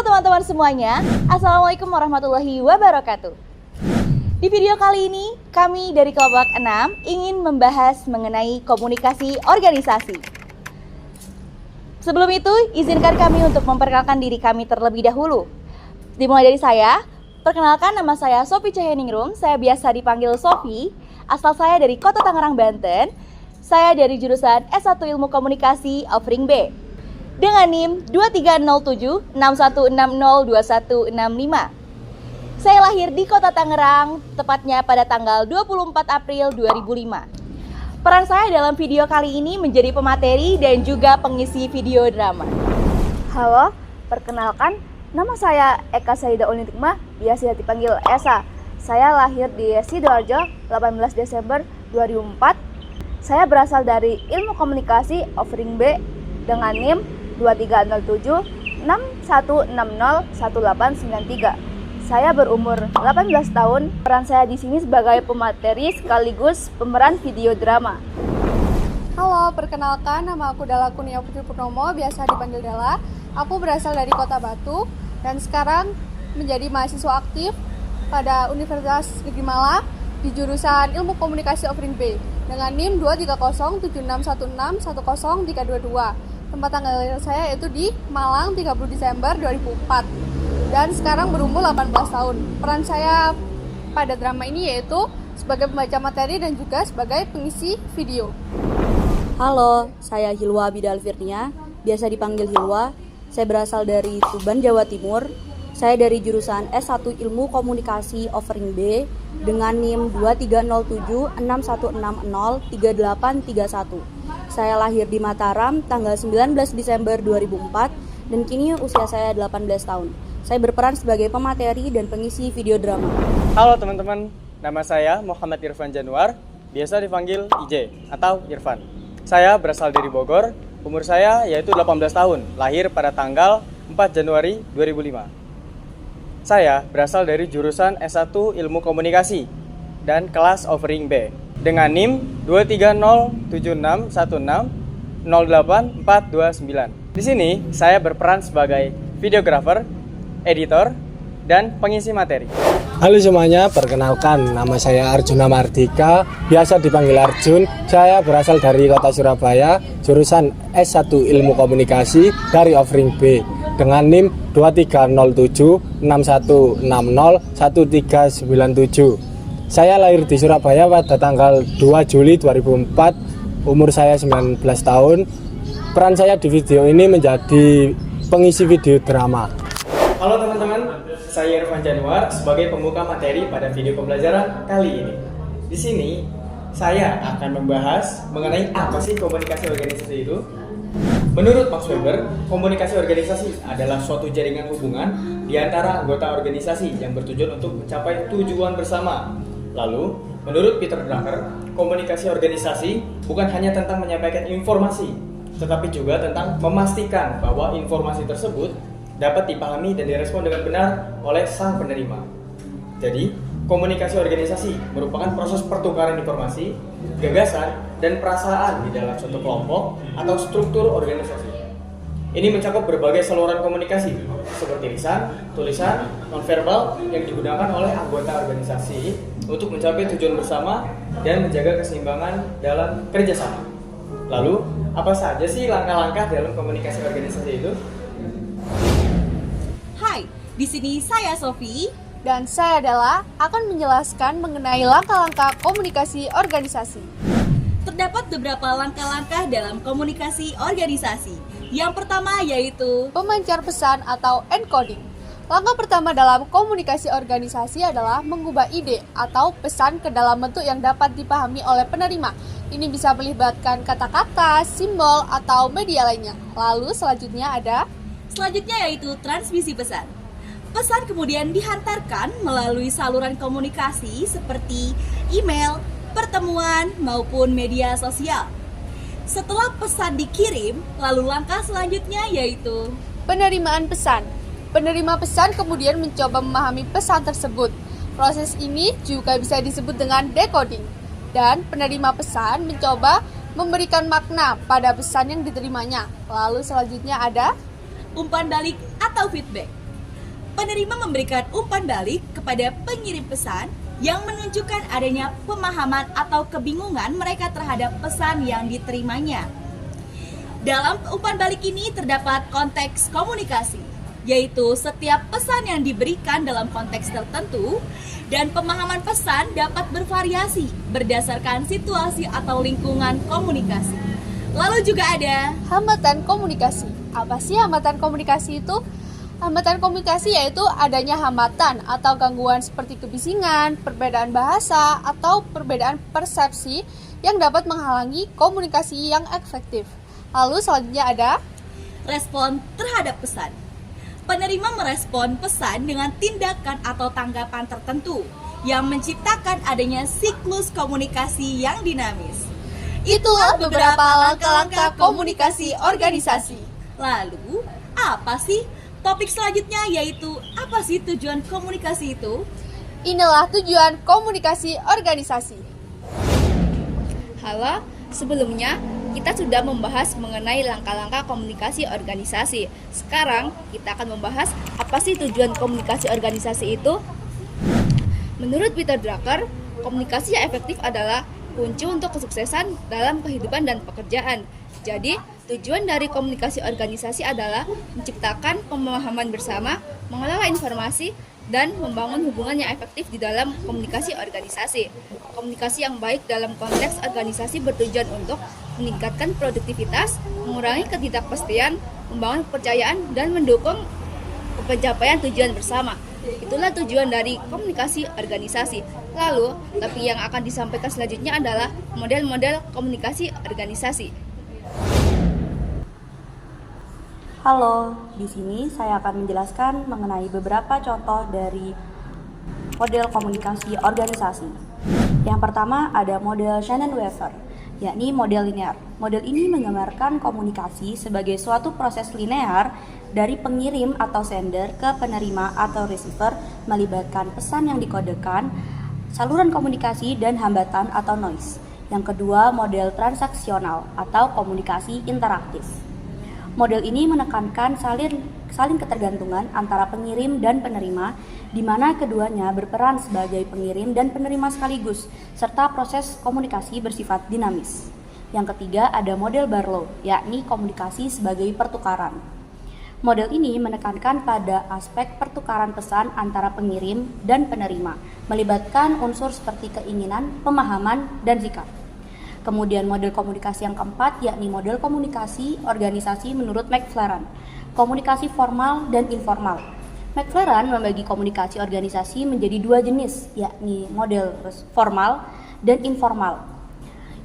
Halo teman-teman semuanya, Assalamualaikum warahmatullahi wabarakatuh. Di video kali ini, kami dari kelompok 6 ingin membahas mengenai komunikasi organisasi. Sebelum itu, izinkan kami untuk memperkenalkan diri kami terlebih dahulu. Dimulai dari saya, perkenalkan nama saya Sophie Cahyaningrum, saya biasa dipanggil Sophie, asal saya dari Kota Tangerang, Banten. Saya dari jurusan S1 Ilmu Komunikasi offering B. Dengan NIM 230761602165. Saya lahir di Kota Tangerang, tepatnya pada tanggal 24 April 2005. Peran saya dalam video kali ini menjadi pemateri dan juga pengisi video drama. Halo, perkenalkan, nama saya Eka Saida Unitikmah, biasa dipanggil Esa. Saya lahir di Sidoarjo, 18 Desember 2004. Saya berasal dari Ilmu Komunikasi offering B dengan NIM 230761601893. Saya berumur 18 tahun. Peran saya di sini sebagai pemateri sekaligus pemeran video drama. Halo, perkenalkan, nama aku Della Kurnia Putri Purnomo, biasa dipanggil Della. Aku berasal dari Kota Batu dan sekarang menjadi mahasiswa aktif pada Universitas Negeri Malang di jurusan Ilmu Komunikasi offering B dengan NIM 23076161032. Tempat tanggal lahir saya yaitu di Malang 30 Desember 2004 dan sekarang berumur 18 tahun. Peran saya pada drama ini yaitu sebagai pembaca materi dan juga sebagai pengisi video. Halo, saya Hilwa Bidal Firnia, biasa dipanggil Hilwa. Saya berasal dari Tuban, Jawa Timur. Saya dari jurusan S1 Ilmu Komunikasi offering B dengan NIM 230761603831. Saya lahir di Mataram tanggal 19 Desember 2004 dan kini usia saya 18 tahun. Saya berperan sebagai pemateri dan pengisi video drama. Halo teman-teman, nama saya Muhammad Irfan Januar, biasa dipanggil IJ atau Irfan. Saya berasal dari Bogor, umur saya yaitu 18 tahun, lahir pada tanggal 4 Januari 2005. Saya berasal dari jurusan S1 Ilmu Komunikasi dan kelas offering B dengan NIM 23076160849. Di sini saya berperan sebagai videographer, editor, dan pengisi materi. Halo semuanya, perkenalkan nama saya Arjuna Mardika, biasa dipanggil Arjun. Saya berasal dari Kota Surabaya, jurusan S1 Ilmu Komunikasi dari offering B dengan NIM 230761601397. Saya lahir di Surabaya pada tanggal 2 Juli 2004, umur saya 19 tahun. Peran saya di video ini menjadi pengisi video drama. Halo teman-teman, saya Irfan Januar sebagai pembuka materi pada video pembelajaran kali ini. Di sini, saya akan membahas mengenai apa sih komunikasi organisasi itu. Menurut Max Weber, komunikasi organisasi adalah suatu jaringan hubungan di antara anggota organisasi yang bertujuan untuk mencapai tujuan bersama. Lalu, menurut Peter Drucker, komunikasi organisasi bukan hanya tentang menyampaikan informasi, tetapi juga tentang memastikan bahwa informasi tersebut dapat dipahami dan direspon dengan benar oleh sang penerima. Jadi, komunikasi organisasi merupakan proses pertukaran informasi, gagasan, dan perasaan di dalam suatu kelompok atau struktur organisasi. Ini mencakup berbagai saluran komunikasi, seperti lisan, tulisan, nonverbal yang digunakan oleh anggota organisasi untuk mencapai tujuan bersama dan menjaga keseimbangan dalam kerjasama. Lalu, apa saja sih langkah-langkah dalam komunikasi organisasi itu? Hai, di sini saya Sophie. Dan saya adalah akan menjelaskan mengenai langkah-langkah komunikasi organisasi. Terdapat beberapa langkah-langkah dalam komunikasi organisasi. Yang pertama yaitu Pemancar pesan atau encoding. Langkah pertama dalam komunikasi organisasi adalah mengubah ide atau pesan ke dalam bentuk yang dapat dipahami oleh penerima. Ini bisa melibatkan kata-kata, simbol, atau media lainnya. Lalu selanjutnya yaitu transmisi pesan. Pesan kemudian dihantarkan melalui saluran komunikasi seperti email, pertemuan, maupun media sosial. Setelah pesan dikirim, lalu langkah selanjutnya yaitu penerimaan pesan. Penerima pesan kemudian mencoba memahami pesan tersebut. Proses ini juga bisa disebut dengan decoding. Dan penerima pesan mencoba memberikan makna pada pesan yang diterimanya. Lalu selanjutnya ada umpan balik atau feedback. Penerima memberikan umpan balik kepada pengirim pesan yang menunjukkan adanya pemahaman atau kebingungan mereka terhadap pesan yang diterimanya. Dalam umpan balik ini terdapat konteks komunikasi, yaitu setiap pesan yang diberikan dalam konteks tertentu, dan pemahaman pesan dapat bervariasi berdasarkan situasi atau lingkungan komunikasi. Lalu juga ada Hambatan komunikasi. Apa sih hambatan komunikasi itu? Hambatan komunikasi yaitu adanya hambatan atau gangguan seperti kebisingan, perbedaan bahasa, atau perbedaan persepsi yang dapat menghalangi komunikasi yang efektif. Lalu selanjutnya ada respon terhadap pesan. Penerima merespon pesan dengan tindakan atau tanggapan tertentu yang menciptakan adanya siklus komunikasi yang dinamis. Itulah beberapa langkah-langkah komunikasi organisasi. Lalu, apa sih topik selanjutnya, yaitu apa sih tujuan komunikasi itu? inilah tujuan komunikasi organisasi. Halo, sebelumnya kita sudah membahas mengenai langkah-langkah komunikasi organisasi. Sekarang kita akan membahas apa sih tujuan komunikasi organisasi itu. Menurut Peter Drucker, komunikasi yang efektif adalah kunci untuk kesuksesan dalam kehidupan dan pekerjaan. Jadi, tujuan dari komunikasi organisasi adalah menciptakan pemahaman bersama, mengelola informasi, dan membangun hubungan yang efektif di dalam komunikasi organisasi. Komunikasi yang baik dalam konteks organisasi bertujuan untuk meningkatkan produktivitas, mengurangi ketidakpastian, membangun kepercayaan, dan mendukung pencapaian tujuan bersama. Itulah tujuan dari komunikasi organisasi. Lalu, topik yang akan disampaikan selanjutnya adalah model-model komunikasi organisasi. Halo, di sini saya akan menjelaskan mengenai beberapa contoh dari model komunikasi organisasi. Yang pertama ada model Shannon-Weaver, yakni model linear. Model ini menggambarkan komunikasi sebagai suatu proses linear dari pengirim atau sender ke penerima atau receiver, melibatkan pesan yang dikodekan, saluran komunikasi, dan hambatan atau noise. Yang kedua, model transaksional atau komunikasi interaktif. Model ini menekankan saling ketergantungan antara pengirim dan penerima, di mana keduanya berperan sebagai pengirim dan penerima sekaligus, serta proses komunikasi bersifat dinamis. Yang ketiga ada model Barlow, yakni komunikasi sebagai pertukaran. Model ini menekankan pada aspek pertukaran pesan antara pengirim dan penerima, melibatkan unsur seperti keinginan, pemahaman, dan sikap. Kemudian model komunikasi yang keempat yakni model komunikasi organisasi menurut McLaren, komunikasi formal dan informal. McLaren membagi komunikasi organisasi menjadi dua jenis, yakni model formal dan informal,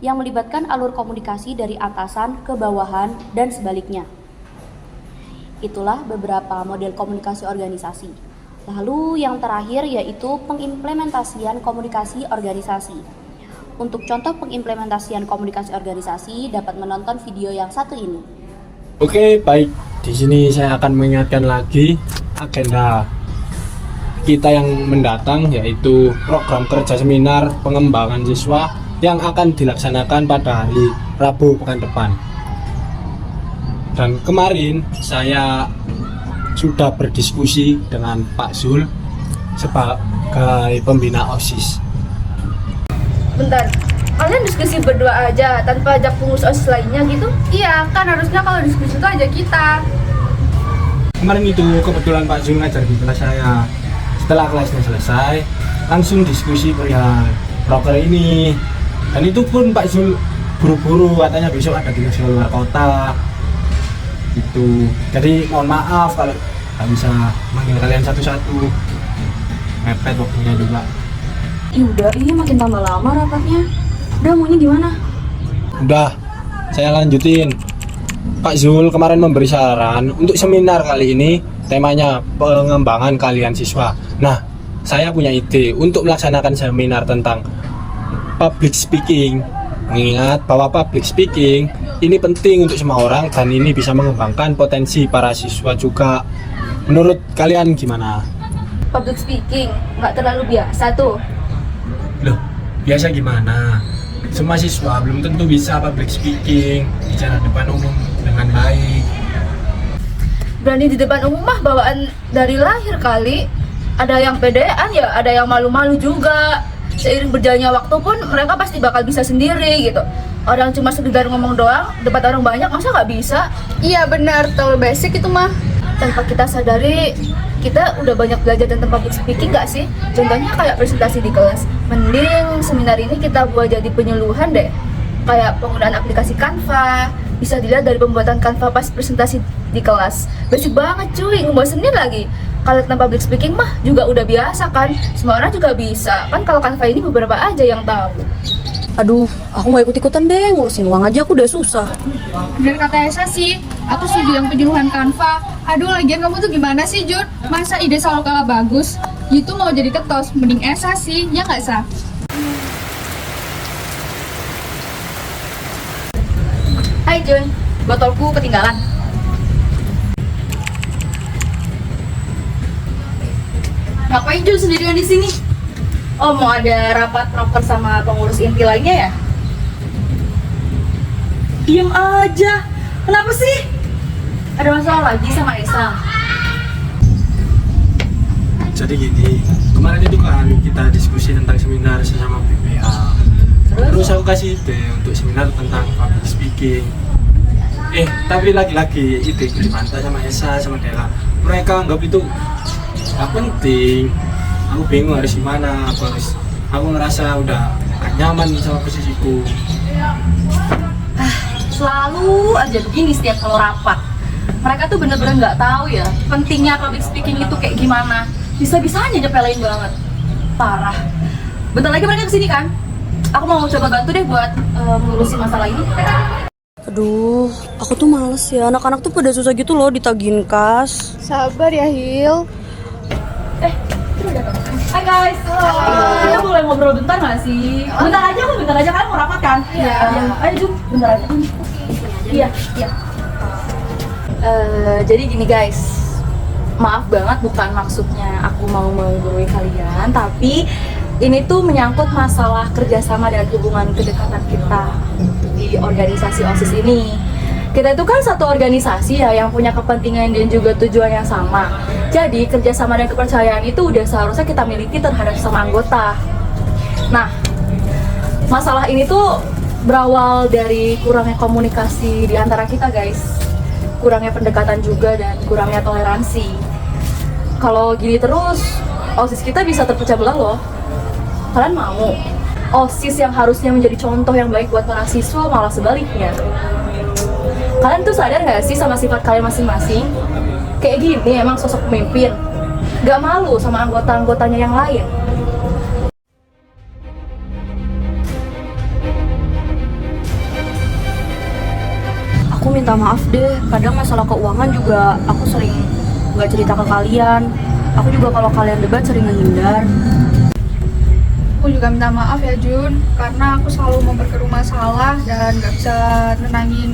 yang melibatkan alur komunikasi dari atasan ke bawahan dan sebaliknya. Itulah beberapa model komunikasi organisasi. Lalu yang terakhir yaitu pengimplementasian komunikasi organisasi. Untuk contoh pengimplementasian komunikasi organisasi dapat menonton video yang satu ini. Oke, baik. Di sini saya akan mengingatkan lagi agenda kita yang mendatang, yaitu program kerja seminar pengembangan siswa yang akan dilaksanakan pada hari Rabu pekan depan. Dan kemarin saya sudah berdiskusi dengan Pak Zul sebagai pembina OSIS. Bentar, kalian diskusi berdua aja tanpa ajak pengurus OSIS lainnya gitu? Iya, kan harusnya kalau diskusi itu aja kita. Kemarin itu kebetulan Pak Zul ngajar di kelas saya. Setelah kelasnya selesai, langsung diskusi perihal proker ini. Dan itu pun Pak Zul buru-buru, katanya besok ada tugas luar kota. Gitu. Jadi mohon maaf kalau nggak bisa manggil kalian satu-satu. Mepet waktunya juga. Udah, ini makin tambah lama rapatnya. Udah, maunya gimana? Udah, saya lanjutin. Pak Zul kemarin memberi saran untuk seminar kali ini temanya pengembangan kalian siswa. Nah, saya punya ide untuk melaksanakan seminar tentang public speaking. Mengingat bahwa public speaking ini penting untuk semua orang dan ini bisa mengembangkan potensi para siswa juga. Menurut kalian gimana? Public speaking, nggak terlalu biasa tuh. Loh, biasa gimana? Semua siswa belum tentu bisa public speaking, bicara depan umum dengan baik. berani di depan umum mah bawaan dari lahir kali. Ada yang pedean ya, ada yang malu-malu juga. Seiring berjalannya waktu pun mereka pasti bakal bisa sendiri gitu. Orang cuma sekedar ngomong doang depan orang banyak, masa nggak bisa? Iya benar, terlalu basic itu mah. Tanpa kita sadari, kita udah banyak belajar tentang public speaking gak sih? Contohnya kayak presentasi di kelas. Mending seminar ini kita buat jadi penyuluhan deh. Kayak penggunaan aplikasi Canva, bisa dilihat dari pembuatan Canva pas presentasi di kelas. Basic banget cuy, ngebosenin lagi. Kalau tentang public speaking mah juga udah biasa kan, semua orang juga bisa. Kan kalau Canva ini beberapa aja yang tahu. Aduh, aku gak ikut-ikutan deh, ngurusin uang aja aku udah susah. Bener kata Esa sih, aku setuju yang penyuluhan Canva. Aduh, lagian kamu tuh gimana sih Jun? Masa ide selalu kalah bagus? Gitu mau jadi ketos, mending Esa sih, ya nggak Sa? Hai Jun, botolku ketinggalan. Ngapain Jun sendirian di sini? Oh, mau ada rapat proker sama pengurus inti lainnya ya? Diam aja. Kenapa sih? Ada masalah lagi sama Esa? Jadi gini, kemarin itu kan kita diskusi tentang seminar sesama BPA. Terus aku kasih ide untuk seminar tentang public speaking. Tapi lagi-lagi ide itu dibantah sama Esa, sama Dela. Mereka anggap itu gak penting. Aku bingung harus gimana, aku ngerasa udah gak nyaman sama posisiku. Selalu aja begini setiap kalau rapat. Mereka tuh bener-bener nggak tahu ya pentingnya public speaking itu kayak gimana. Bisa-bisanya nyepelein banget. Parah. Bentar lagi mereka kesini kan? Aku mau coba bantu deh buat ngurusin masalah ini. Aduh, aku tuh males ya, anak-anak tuh pada susah gitu loh ditagihin kas. Sabar ya Hil. Hai guys, kita boleh ngobrol bentar nggak sih? Bentar aja kan mau rapat kan? Iya. Ayo Jun, bentar aja. Iya. Jadi gini guys, maaf banget bukan maksudnya aku mau menggurui kalian, tapi ini tuh menyangkut masalah kerjasama dan hubungan kedekatan kita di organisasi OSIS ini. Kita itu kan satu organisasi ya yang punya kepentingan dan juga tujuan yang sama. Jadi kerjasama dan kepercayaan itu udah seharusnya kita miliki terhadap sama anggota. Nah, masalah ini tuh berawal dari kurangnya komunikasi di antara kita guys. Kurangnya pendekatan juga dan kurangnya toleransi. Kalau gini terus, OSIS kita bisa terpecah belah loh. Kalian mau? OSIS yang harusnya menjadi contoh yang baik buat para siswa malah sebaliknya. Kalian tuh sadar gak sih sama sifat kalian masing-masing? Kayak gini emang sosok pemimpin. Gak malu sama anggota-anggotanya yang lain. Aku minta maaf deh, kadang masalah keuangan juga aku sering nggak cerita ke kalian. Aku juga kalau kalian debat sering menghindar. Aku juga minta maaf ya Jun, karena aku selalu memperkeruh masalah dan gak bisa nenangin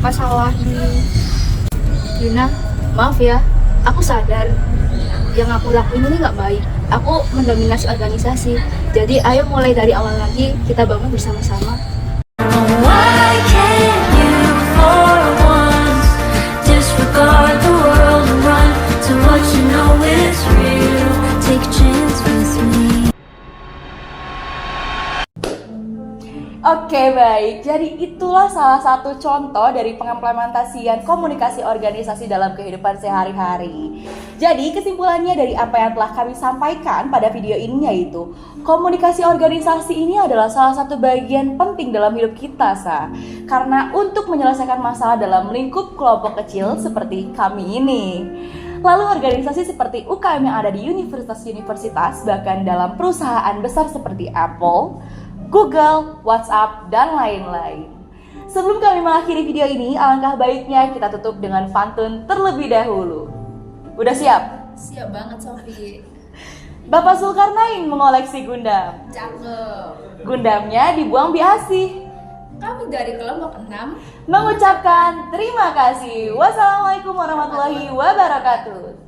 masalah ini. Gina, maaf ya, aku sadar yang aku lakuin ini nggak baik. Aku mendominasi organisasi. Jadi ayo mulai dari awal lagi, kita bangun bersama-sama. Why can't you for once disregard the world and run to what you know is real? Take a chance with me. Oke baik, jadi itulah salah satu contoh dari pengimplementasian komunikasi organisasi dalam kehidupan sehari-hari. Jadi kesimpulannya dari apa yang telah kami sampaikan pada video ini yaitu komunikasi organisasi ini adalah salah satu bagian penting dalam hidup kita, karena untuk menyelesaikan masalah dalam lingkup kelompok kecil seperti kami ini. Lalu organisasi seperti UKM yang ada di universitas-universitas, bahkan dalam perusahaan besar seperti Apple, Google, WhatsApp, dan lain-lain. Sebelum kami mengakhiri video ini, alangkah baiknya kita tutup dengan pantun terlebih dahulu. Udah siap? Siap banget Sofi. Bapak Zulkarnain mengoleksi Gundam. Cakep. Gundamnya dibuang Biasi. Kami dari kelompok 6 Mengucapkan terima kasih. Wassalamualaikum warahmatullahi wabarakatuh.